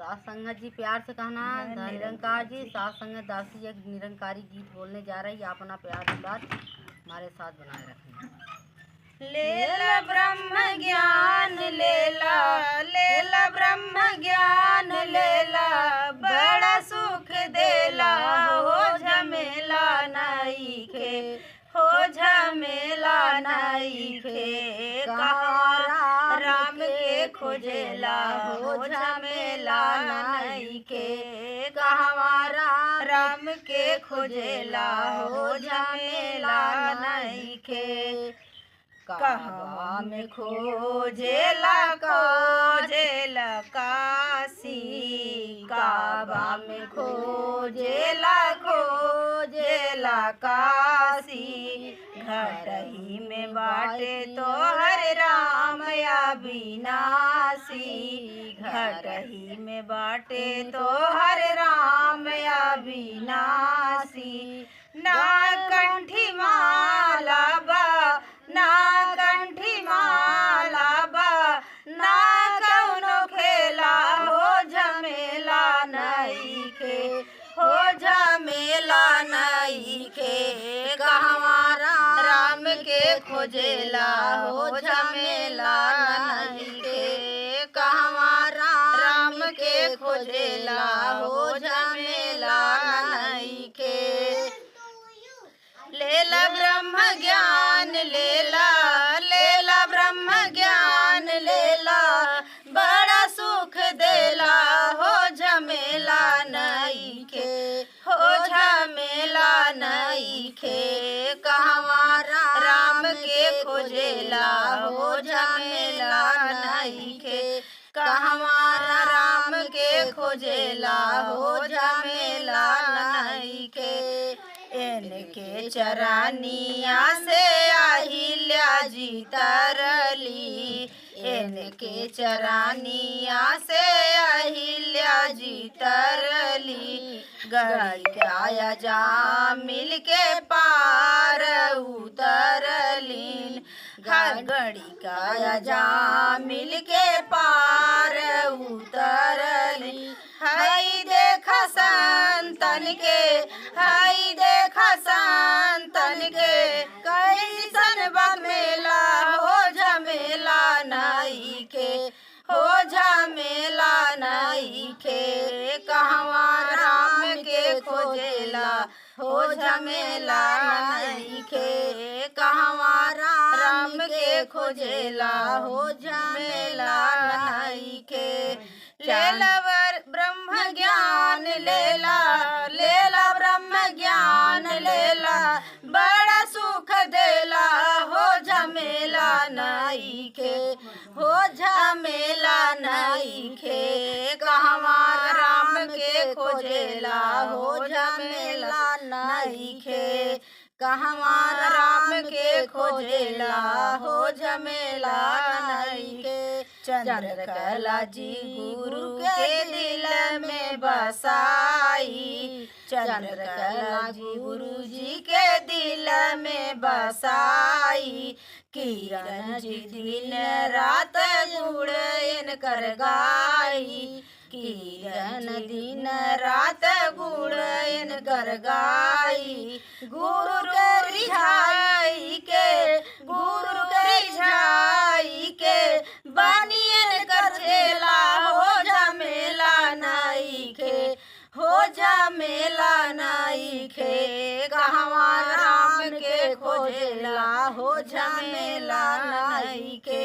सास संगत जी प्यार से कहना निरंकार जी सास संगत दासी एक निरंकारी गीत बोलने जा रही है। आप अपना प्यार की बात हमारे साथ बनाए रखें। लेला ब्रह्म ज्ञान लेला, लेला ब्रह्म ज्ञान लेला, बड़ा सुख देला हो झमेला नइखे, हो झमेला नइखे। कहाँ राम के खोजेला हो झमेला नइखे, कहाँ राम के खोजेला हो झमेला नइखे। कहवा में खोजेला खोजेला काशी, काबा में खोजेला खोजेला काशी। घटही में बाटे तो हरे राम अविनाशी, घटही में बाटे तो हरे राम अविनाशी। ना कंठी माला बा, ना कंठी माला बा, ना कौनो खेला हो झमेला नइखे, हो झमेला नइखे। कहवा राम के खोजेला हो झमेला नइखे, कहवा राम के खोजेला हो झमेला नइखे। लेला ब्रह्म ज्ञान लेला, लेला ब्रह्म ज्ञान लेला, बड़ा सुख देला हो झमेला नइखे, हो झमेला नइखे। कहवा राम के खोजेला हो झमेला नइखे, कहवा राम के खोजेला हो झमेला नइखे। इनके चरानिया से अहिल्या जी तरली, इनके चरानिया से अहिल्या जी तरली। गड़ी गाया जा मिल के पार उतरलीन, गड़ी गाया जा मिल के पार उतरली। हई देखा संतन के, हई देखा संतन के, कैसन बा मेला हो झमेला नइखे, हो झमेला नइखे। कहवा राम के खोजेला हो झमेला नइखे, कहवा राम के खोजेला हो झमेला नइखे। लेला ब्रह्म ज्ञान लेला, लेला ब्रह्म ज्ञान लेला, बड़ा सुख देला हो झमेला नइखे, हो झमेला नइखे। कहवा राम के खोजेला हो झमेला नइखे, कहवा राम के खोजेला हो झमेला नइखे। चंद्रकला जी गुरु के दिल में बसाई, चंद्रकला जी गुरु जी के दिल में बसाई। किरण जी दिन रात गुण इनकर गाई, किरण दिन रात गुण इनकर गाई। गुरु के रिझाई के, गुरु के रिझाई के, बनियन कर झेला हो झमेला नइखे, हो झमेला नइखे। कहवा राम के खोजेला हो झमेला नइखे,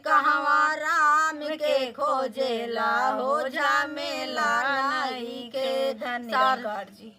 कहवा राम के खोजेला हो झमेला नइखे। धन्यवाद जी।